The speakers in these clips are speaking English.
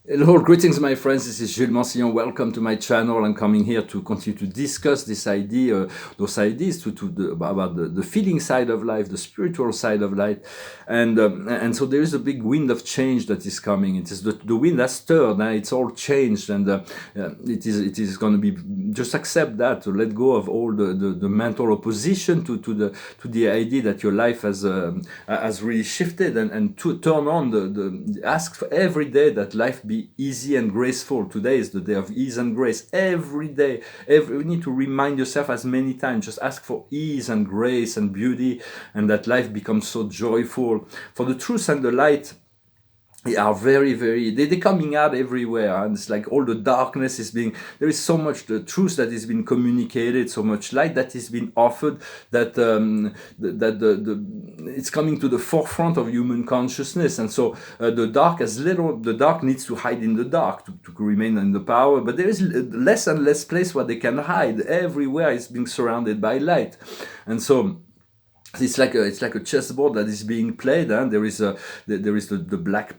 Hello, greetings, my friends. This is Gillesmansillon. Welcome to my channel. I'm coming here to continue to discuss this idea, those ideas about the feeling side of life, the spiritual side of life, and so there is a big wind of change that is coming. It is the wind has stirred. It's all changed, and it is going to be just accept that, to let go of all the mental opposition to the idea that your life has really shifted, and to turn on ask for every day that life be easy and graceful. Today is the day of ease and grace. Every day, you need to remind yourself as many times, just ask for ease and grace and beauty, and that life becomes so joyful. For the truth and the light, they are they're coming out everywhere, and it's like all the darkness is being, there is so much the truth that is being communicated, so much light that is being offered, that it's coming to the forefront of human consciousness. And so the dark needs to hide in the dark to remain in the power, but there is less and less place where they can hide. Everywhere is being surrounded by light. And so it's like a chessboard that is being played, and there is the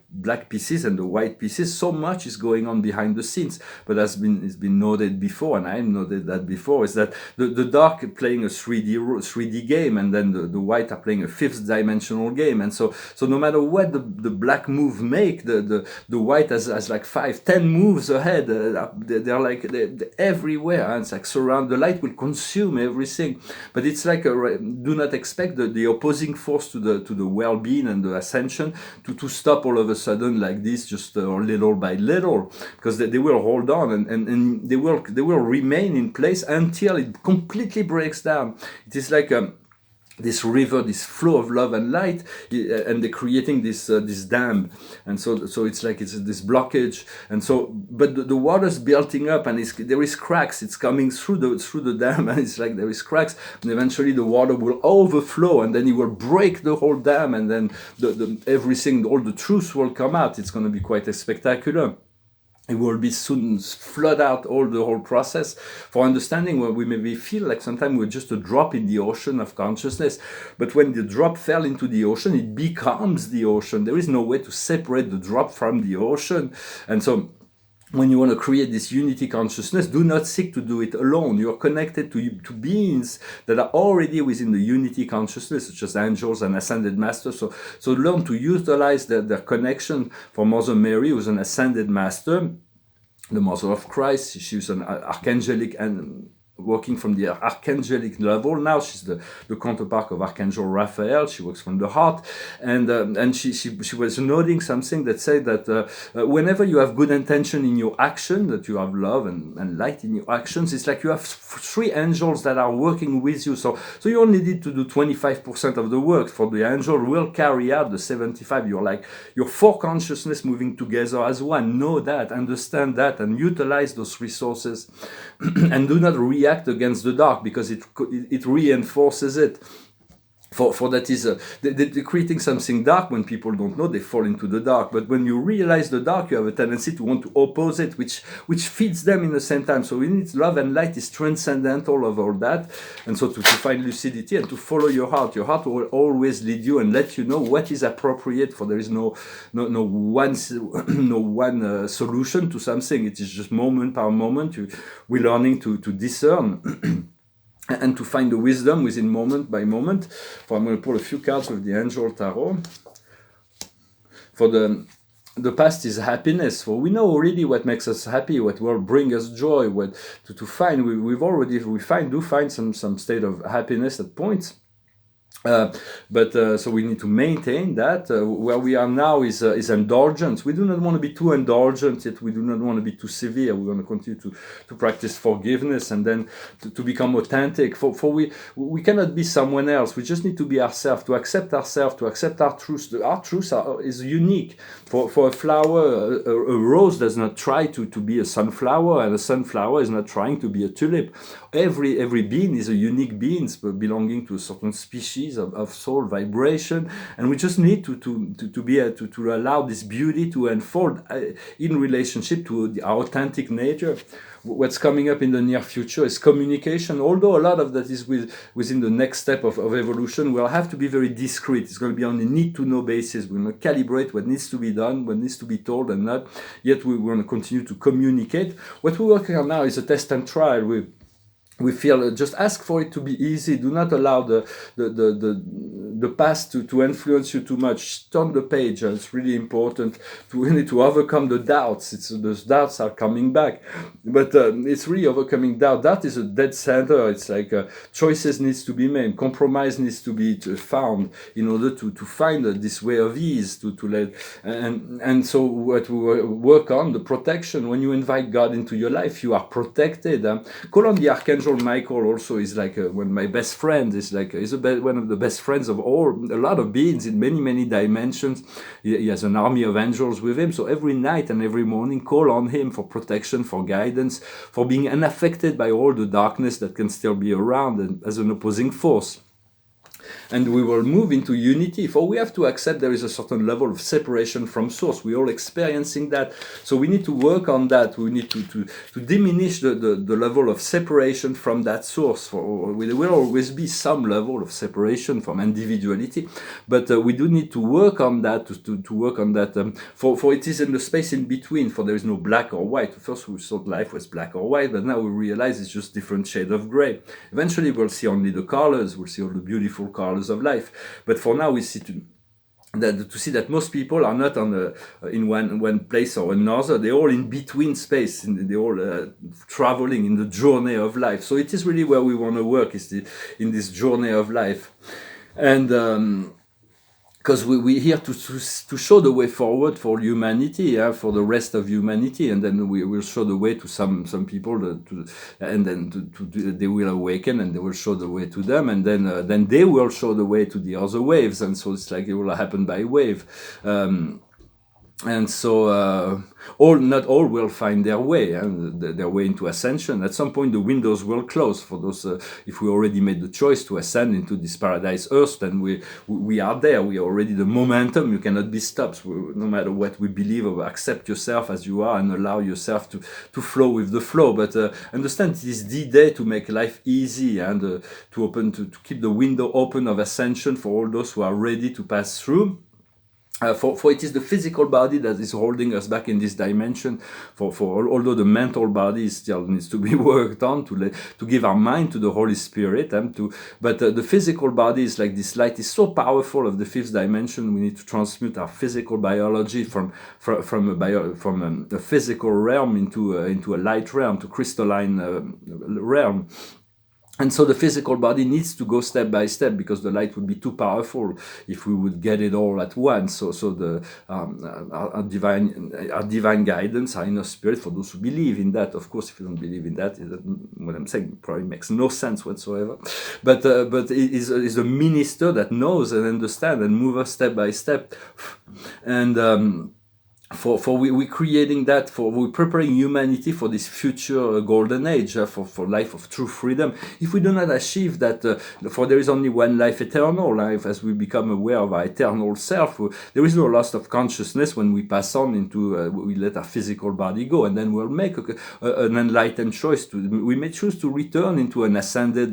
black pieces and the white pieces. So much is going on behind the scenes, but it's been noted before, and I noted that before, is that the dark playing a 3D game, and then the white are playing a fifth dimensional game. And so no matter what the black move make, the white has like 5-10 moves ahead. They're everywhere, and it's like surround. The light will consume everything, but it's like do not expect the opposing force to the well-being and the ascension to stop all of a sudden like this, just little by little, because they will hold on, and they will remain in place until it completely breaks down. It is like this river, this flow of love and light, and they're creating this dam, and so it's like it's this blockage, and so but the water's building up, and there is cracks. It's coming through the dam, and it's like there is cracks, and eventually the water will overflow, and then it will break the whole dam, and then everything, all the truth will come out. It's going to be quite spectacular. It will be soon flood out the whole process for understanding, where we maybe feel like sometimes we're just a drop in the ocean of consciousness. But when the drop fell into the ocean, it becomes the ocean. There is no way to separate the drop from the ocean. And so when you want to create this unity consciousness, do not seek to do it alone. You are connected to beings that are already within the unity consciousness, such as angels and ascended masters. So learn to utilize their connection. For Mother Mary, who's an ascended master, the Mother of Christ. She was an archangelic and working from the archangelic level. Now she's the counterpart of Archangel Raphael. She works from the heart, and she was noting something that said that whenever you have good intention in your action, that you have love and light in your actions, it's like you have three angels that are working with you. So you only need to do 25% of the work. For the angel will carry out the 75. You're four consciousness moving together as one. Know that, understand that, and utilize those resources, and do not react against the dark, because it reinforces it. For that is they're creating something dark. When people don't know, they fall into the dark. But when you realize the dark, you have a tendency to want to oppose it, which feeds them in the same time. So we need love, and light is transcendental of all that. And so to find lucidity and to follow your heart. Your heart will always lead you and let you know what is appropriate. For there is no one solution to something. It is just moment by moment. We're learning to discern. And to find the wisdom within moment by moment. I'm going to pull a few cards with the Angel Tarot. For the past is happiness. For we know already what makes us happy, what will bring us joy, what to find. We find some state of happiness at points. So we need to maintain that. Where we are now is indulgence. We do not want to be too indulgent, yet we do not want to be too severe. We want to continue to practice forgiveness, and then to become authentic. For we cannot be someone else. We just need to be ourselves, to accept ourselves, to accept our truth. Our truth is unique. For a flower, a rose does not try to be a sunflower, and a sunflower is not trying to be a tulip. Every being is a unique being belonging to a certain species, energies of soul vibration, and we just need to allow this beauty to unfold in relationship to our authentic nature. What's coming up in the near future is communication, although a lot of that is within the next step of evolution. We'll have to be very discreet. It's going to be on a need-to-know basis. We're going to calibrate what needs to be done, what needs to be told and not, yet we're going to continue to communicate. What we're working on now is a test and trial. We feel just ask for it to be easy. Do not allow the past to influence you too much. Turn the page. It's really important to overcome the doubts. Those doubts are coming back, but it's really overcoming doubt. That is a dead center. It's like choices needs to be made. Compromise needs to be found in order to find this way of ease. To let and so what we work on, the protection. When you invite God into your life, you are protected. Call on the Archangel Michael. Also is like one of my best friends. Is like one of the best friends of a lot of beings in many dimensions. He has an army of angels with him. So every night and every morning, call on him for protection, for guidance, for being unaffected by all the darkness that can still be around and as an opposing force. And we will move into unity, for we have to accept there is a certain level of separation from source. We're all experiencing that, so we need to work on that. We need to diminish the level of separation from that source. There will always be some level of separation from individuality, but we do need to work on that, to work on that, for it is in the space in between, for there is no black or white. First we thought life was black or white, but now we realize it's just different shades of gray. Eventually we'll see only the colors, we'll see all the beautiful colors of life, but for now we see to see that most people are not in one place or another. They're all in between space, and they're all traveling in the journey of life. So it is really where we want to work, is in this journey of life, and because we're here to show the way forward for humanity, for the rest of humanity, and then we will show the way to some people, and then they will awaken, and they will show the way to them, and then they will show the way to the other waves, and so it's like it will happen by wave. And so not all will find their way, their way into ascension. At some point the windows will close for those, if we already made the choice to ascend into this paradise earth, then we are there. We are already the momentum. You cannot be stopped. No matter what we believe, or accept yourself as you are and allow yourself to flow with the flow. But understand it is the day to make life easy, and to keep the window open of ascension for all those who are ready to pass through. For it is the physical body that is holding us back in this dimension. Although the mental body still needs to be worked on to give our mind to the Holy Spirit, but the physical body is like this light is so powerful of the fifth dimension. We need to transmute our physical biology from a physical realm into a light realm, to crystalline realm. And so the physical body needs to go step by step, because the light would be too powerful if we would get it all at once. So our divine guidance, our inner spirit, for those who believe in that. Of course, if you don't believe in that, what I'm saying probably makes no sense whatsoever. But it is a minister that knows and understands and moves us step by step. And we're creating that, we're preparing humanity for this future golden age, for life of true freedom. If we do not achieve that, for there is only one life, eternal life, as we become aware of our eternal self, there is no loss of consciousness when we pass on into, we let our physical body go, and then we'll make an enlightened choice. We may choose to return into an ascended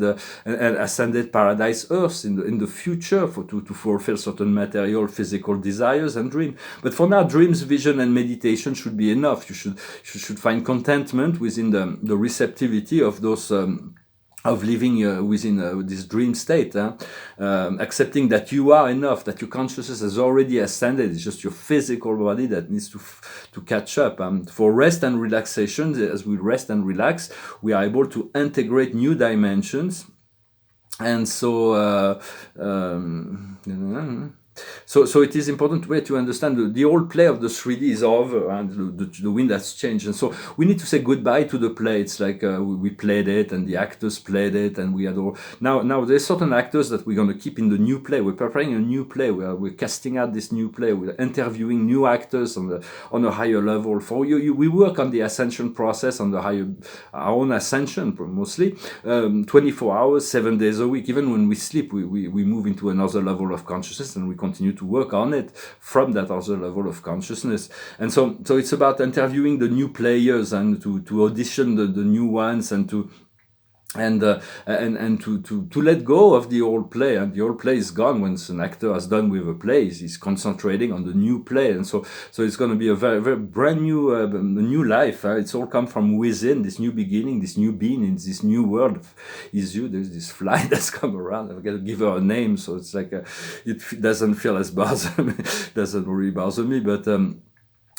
paradise earth in the future to fulfill certain material, physical desires and dreams. But for now, dreams, vision, and meditation should be enough. You should find contentment within the receptivity of those of living within this dream state, accepting that you are enough, that your consciousness has already ascended. It's just your physical body that needs to catch up. For rest and relaxation, as we rest and relax, we are able to integrate new dimensions. And so So it is important way to understand the old play of the 3D is over, and the wind has changed, and so we need to say goodbye to the play. It's like we played it, and the actors played it, and we had all. Now there's certain actors that we're going to keep in the new play. We're preparing a new play. We're casting out this new play. We're interviewing new actors on a higher level. For you, we work on the ascension process, on the higher our own ascension mostly, 24 hours, 7 days a week. Even when we sleep, we move into another level of consciousness, and we continue to work on it from that other level of consciousness. And so it's about interviewing the new players and to audition the new ones, and to let go of the old play. And the old play is gone once an actor has done with a play. He's concentrating on the new play, and so it's going to be a very, very brand new new life. It's all come from within, this new beginning, this new being in this new world is you. There's this fly that's come around. I've got to give her a name, so it's like it doesn't feel as bothersome. Doesn't really bother me, but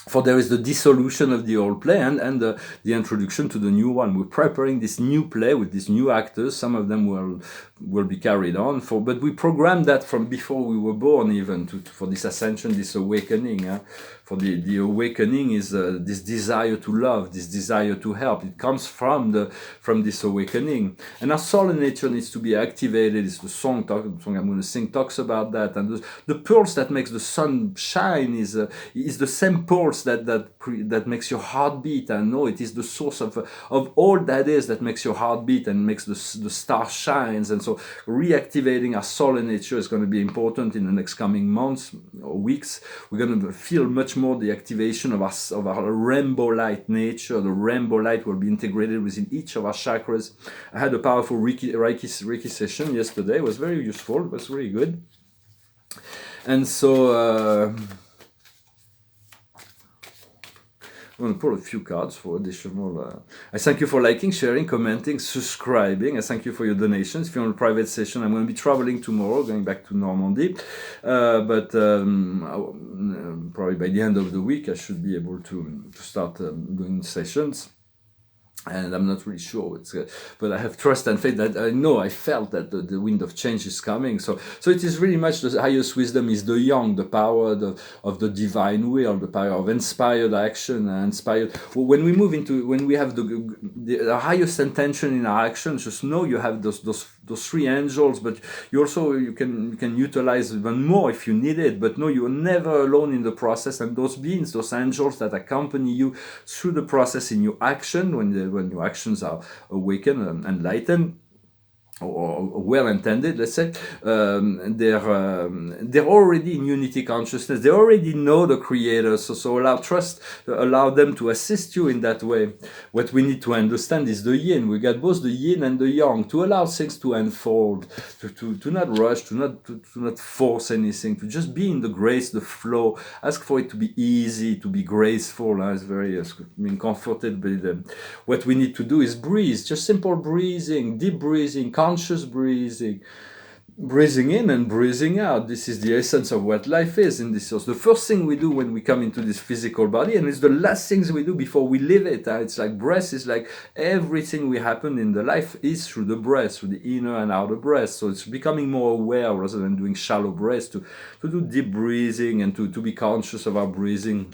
for there is the dissolution of the old play and the introduction to the new one. We're preparing this new play with these new actors. Some of them will be carried on but we programmed that from before we were born, even for this ascension, this awakening. For the awakening is this desire to love, this desire to help. It comes from this awakening, and our soul and nature needs to be activated. It's the song I'm going to sing talks about that, and the pulse that makes the sun shine is the same pulse that makes your heart beat. And no, it is the source of all that is that makes your heart beat and makes the star shines. And so reactivating our soul and nature is going to be important in the next coming months or weeks. We're going to feel much more the activation of our rainbow light nature. The rainbow light will be integrated within each of our chakras. I had a powerful Reiki session yesterday. It was very useful. It was really good. And so I'm going to pull a few cards for additional. I thank you for liking, sharing, commenting, subscribing. I thank you for your donations. If you're on a private session, I'm going to be traveling tomorrow, going back to Normandy. But probably by the end of the week, I should be able to start doing sessions. And I'm not really sure, but I have trust and faith that I felt that the wind of change is coming. So it is really much the highest wisdom is the yang, the power of the divine will, the power of inspired action, When we have the highest intention in our actions, just know you have those three angels, but you can utilize even more if you need it. But no, you are never alone in the process, and those beings, those angels that accompany you through the process in your action, when your actions are awakened and enlightened, or well intended, let's say, they're already in unity consciousness. They already know the creator, so allow them to assist you in that way. What we need to understand is the yin. We got both the yin and the yang to allow things to unfold, to not rush, to not force anything, to just be in the grace, the flow. Ask for it to be easy, to be graceful. It's very comforted by them. What we need to do is breathe, just simple breathing, deep breathing, conscious breathing in and breathing out. This is the essence of what life is in this source. The first thing we do when we come into this physical body, and it's the last things we do before we leave it. It's like breath is like everything we happen in the life is through the breath, through the inner and outer breath. So it's becoming more aware rather than doing shallow breaths, to do deep breathing and to be conscious of our breathing.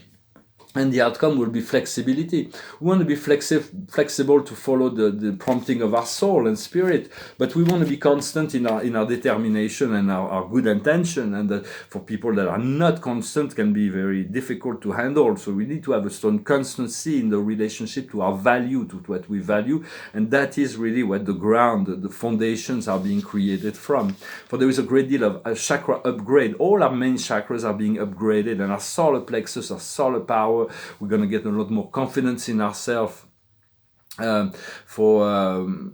And the outcome will be flexibility. We want to be flexible to follow the prompting of our soul and spirit, but we want to be constant in our determination and our good intention. And that for people that are not constant can be very difficult to handle. So we need to have a strong constancy in the relationship to our value, to what we value, and that is really what the ground, the foundations are being created from. For there is a great deal of a chakra upgrade. All our main chakras are being upgraded, and our solar plexus, our solar power. We're going to get a lot more confidence in ourselves. But the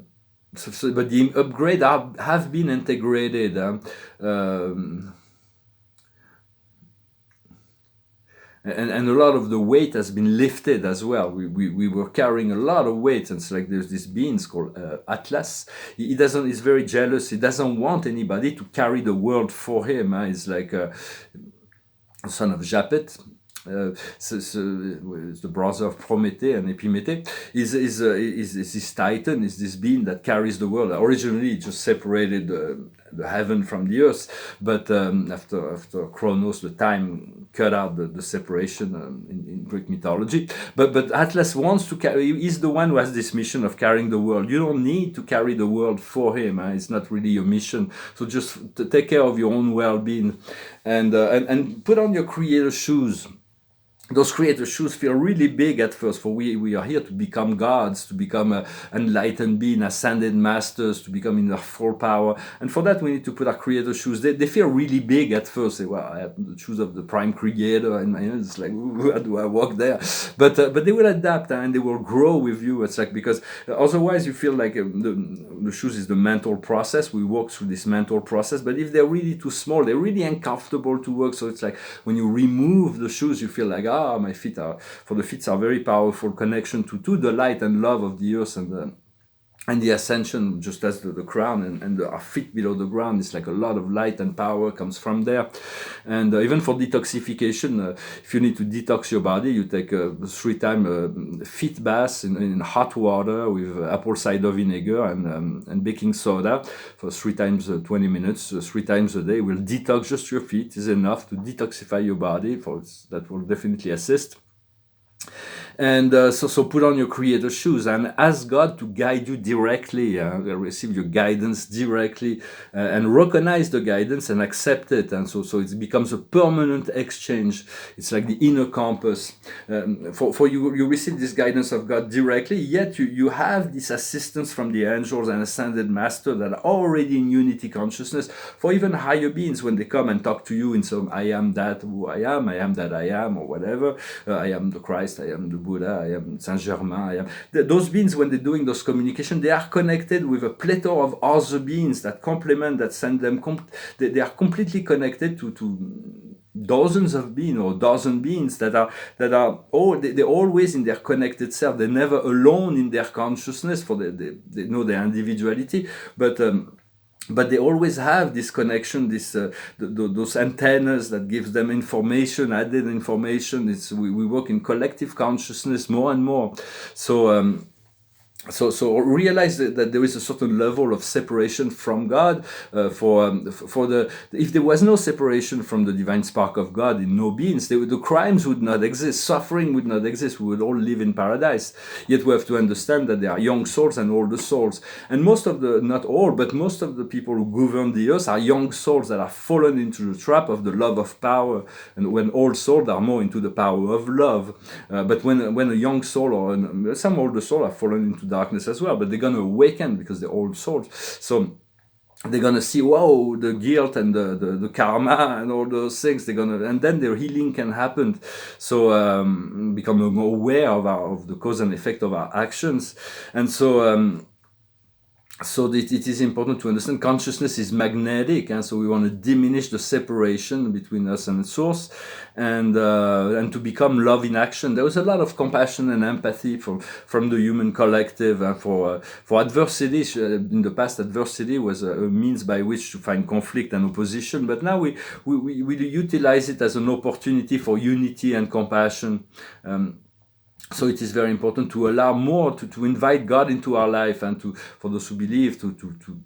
upgrade have been integrated. And a lot of the weight has been lifted as well. We were carrying a lot of weight, and it's like there's this being called Atlas. He's very jealous. He doesn't want anybody to carry the world for him. He's like a son of Japhet. the brother of Prometheus and Epimetheus, is this Titan, is this being that carries the world. Originally, it just separated the heaven from the earth, but after Chronos, the time cut out the separation in Greek mythology. But Atlas wants to carry. He's the one who has this mission of carrying the world. You don't need to carry the world for him. It's not really your mission. So just take care of your own well-being, and put on your creator shoes. Those creator shoes feel really big at first, for we are here to become gods, to become enlightened being, ascended masters, to become in our full power. And for that, we need to put our creator shoes. They feel really big at first. Say, well, I have the shoes of the prime creator, and it's like, how do I walk there? But they will adapt, and they will grow with you. It's like, because otherwise you feel like the shoes is the mental process. We walk through this mental process. But if they're really too small, they're really uncomfortable to work. So it's like when you remove the shoes, you feel like, my feet are, for the feet are very powerful connection to the light and love of the earth and the ascension, just as the crown and our feet below the ground. It's like a lot of light and power comes from there. And even for detoxification, if you need to detox your body, you take a 3-time feet bath in hot water with apple cider vinegar and baking soda for 3 times 20 minutes, 3 times a day. Will detox just your feet, is enough to detoxify your body. That will definitely assist. And so put on your creator shoes and ask God to guide you directly, receive your guidance directly, and recognize the guidance and accept it. And so it becomes a permanent exchange. It's like the inner compass. For you receive this guidance of God directly, yet you have this assistance from the angels and ascended master that are already in unity consciousness. For even higher beings, when they come and talk to you in some I am that who I am that I am, or whatever, I am the Christ, I am the Buddha, I am Saint Germain, I am. Those beings, when they're doing those communication, they are connected with a plethora of other beings that complement, that send them. They are completely connected to dozens of beings or dozen beings that are they're always in their connected self. They're never alone in their consciousness, for they know their individuality, but they always have this connection, those antennas that gives them information, added information. We work in collective consciousness more and more. So realize that there is a certain level of separation from God. If there was no separation from the divine spark of God in no beings, the crimes would not exist, suffering would not exist. We would all live in paradise. Yet we have to understand that there are young souls and older souls, and not all, but most of the people who govern the earth are young souls that are fallen into the trap of the love of power. And when old souls are more into the power of love, but when a young soul or some older soul are fallen into darkness as well, but they're going to awaken because they're old souls. So they're going to see, wow, the guilt and the karma and all those things. And then their healing can happen. So become more aware of the cause and effect of our actions. And so it is important to understand consciousness is magnetic, and so we want to diminish the separation between us and the source, and to become love in action. There was a lot of compassion and empathy from the human collective, for adversity. In the past, adversity was a means by which to find conflict and opposition, but now we utilize it as an opportunity for unity and compassion. So it is very important to allow more, to invite God into our life, and for those who believe, to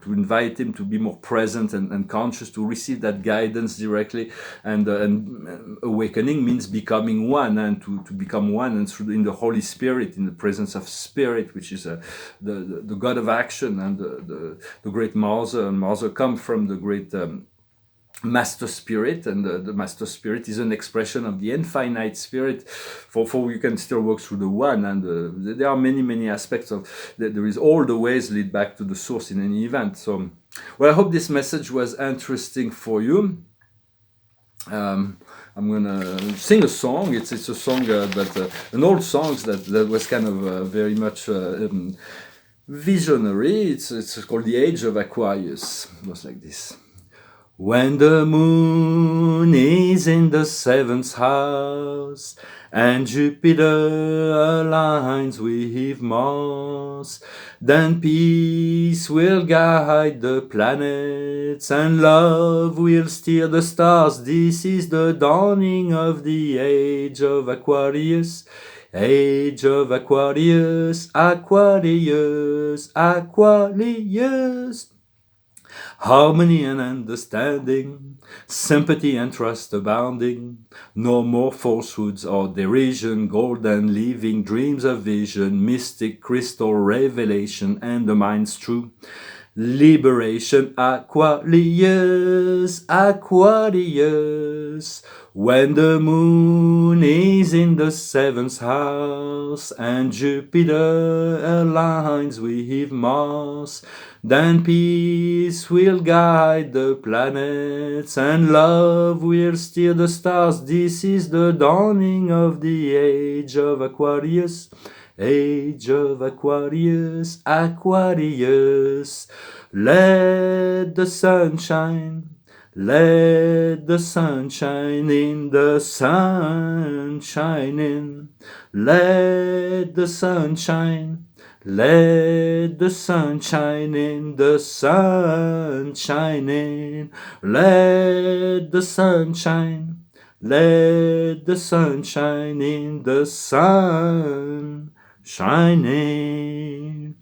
invite Him to be more present and conscious, to receive that guidance directly. And awakening means becoming one, and to become one, and in the Holy Spirit, in the presence of Spirit, which is the God of action, and the great Mother. And Mother come from the great Master Spirit, and the Master Spirit is an expression of the infinite Spirit. For you can still work through the one, and there are many aspects of that. There is all the ways lead back to the source in any event. So, well, I hope this message was interesting for you. I'm gonna sing a song. It's a song, but an old song that was kind of very much visionary. It's called "The Age of Aquarius." It was like this. When the moon is in the seventh house, and Jupiter aligns with Mars, then peace will guide the planets, and love will steer the stars. This is the dawning of the age of Aquarius. Age of Aquarius, Aquarius, Aquarius. Harmony and understanding, sympathy and trust abounding, no more falsehoods or derision, golden living dreams of vision, mystic crystal revelation and the mind's true liberation. Aquarius, Aquarius. When the moon is in the seventh house and Jupiter aligns with Mars, then peace will guide the planets and love will steer the stars. This is the dawning of the age of Aquarius. Age of Aquarius, Aquarius. Let the sun shine. Let the sun shine in, the sun shine in. Let the sun shine. Let the sun shine in, the sun shine in. Let the sun shine. Let the sun shine in, the sun shining.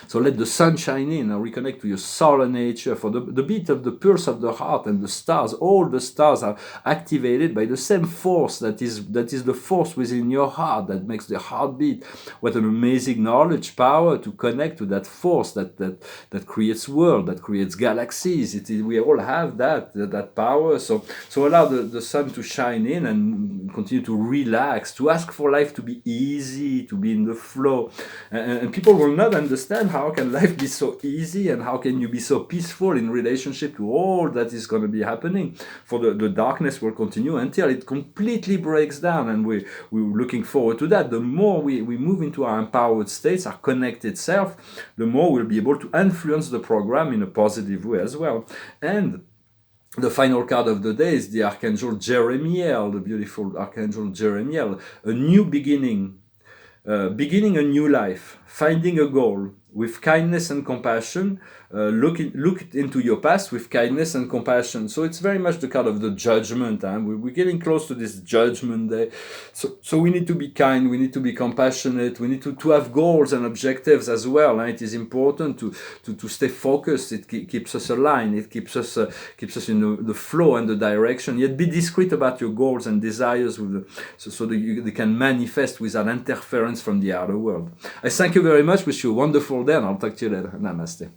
So let the sun shine in and reconnect to your soul and nature. For the beat of the pulse of the heart and the stars, all the stars are activated by the same force that is the force within your heart that makes the heart beat. What an amazing knowledge, power to connect to that force that creates world, that creates galaxies. We all have that power. So allow the sun to shine in and continue to relax, to ask for life to be easy, to be in the flow. And people will not understand how can life be so easy and how can you be so peaceful in relationship to all that is going to be happening. For the darkness will continue until it completely breaks down, and we're looking forward to that. The more we move into our empowered states, our connected self, the more we'll be able to influence the program in a positive way as well. And the final card of the day is the Archangel Jeremiel, the beautiful Archangel Jeremiel, a new beginning. Beginning a new life, finding a goal with kindness and compassion. Look into your past with kindness and compassion. So it's very much the card of the judgment. We're getting close to this judgment day. So we need to be kind, we need to be compassionate, we need to have goals and objectives as well. It is important to stay focused. It keeps us aligned, it keeps us in the flow and the direction. Yet be discreet about your goals and desires so that they can manifest without interference from the outer world. I thank you very much. Wish you a wonderful day, and I'll talk to you later. Namaste.